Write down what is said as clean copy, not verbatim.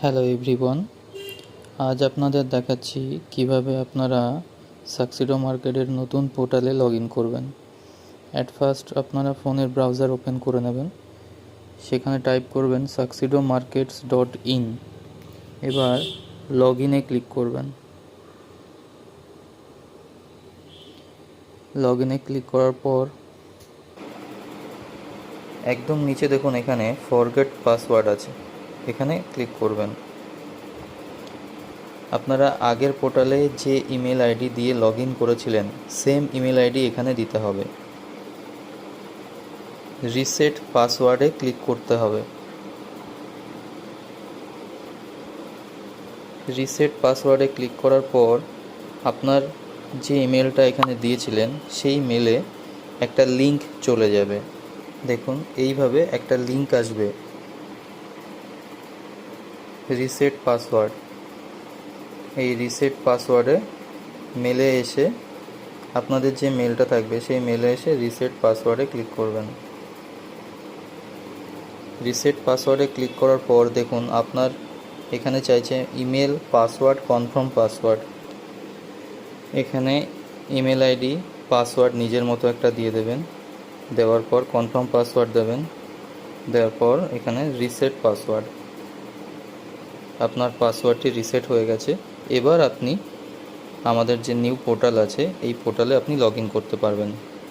Hello everyone, আজ আপনাদের দেখাচ্ছি কিভাবে আপনারা সাকসিডো মার্কেটের নতুন পোর্টালে লগ ইন করবেন। অ্যাট ফার্স্ট আপনারা ফোনের ব্রাউজার ওপেন করে নেবেন, সেখানে টাইপ করবেন succeedomarkets.in। এবার লগ ইনে ক্লিক করবেন। লগ ইনে ক্লিক করার পর একদম নিচে দেখুন এখানে ফরগেট পাসওয়ার্ড আছে, এখানে ক্লিক করবেন। আপনারা আগের পোর্টালে যে ইমেল আইডি দিয়ে লগ ইন করেছিলেন সেম ইমেল আইডি এখানে দিতে হবে। রিসেট পাসওয়ার্ডে ক্লিক করতে হবে। রিসেট পাসওয়ার্ডে ক্লিক করার পর আপনার যে ইমেলটা এখানে দিয়েছিলেন সেই মেলে একটা লিংক চলে যাবে। দেখুন এইভাবে একটা লিংক আসবে, রিসেট পাসওয়ার্ড। এই রিসেট পাসওয়ার্ডে মেলে এসে আপনাদের যে মেলটা থাকবে সেই মেলে এসে রিসেট পাসওয়ার্ডে ক্লিক করবেন। রিসেট পাসওয়ার্ডে ক্লিক করার পর দেখুন আপনার এখানে চাইছে ইমেল পাসওয়ার্ড কনফার্ম পাসওয়ার্ড। এখানে ইমেল আইডি পাসওয়ার্ড নিজের মতো একটা দিয়ে দেবেন, দেওয়ার পর কনফার্ম পাসওয়ার্ড দেবেন, দেওয়ার পর এখানে রিসেট পাসওয়ার্ড। আপনার পাসওয়ার্ডটি রিসেট হয়ে গেছে। এবার আপনি আমাদের যে নিউ পোর্টাল আছে এই পোর্টালে আপনি লগ ইন করতে পারবেন।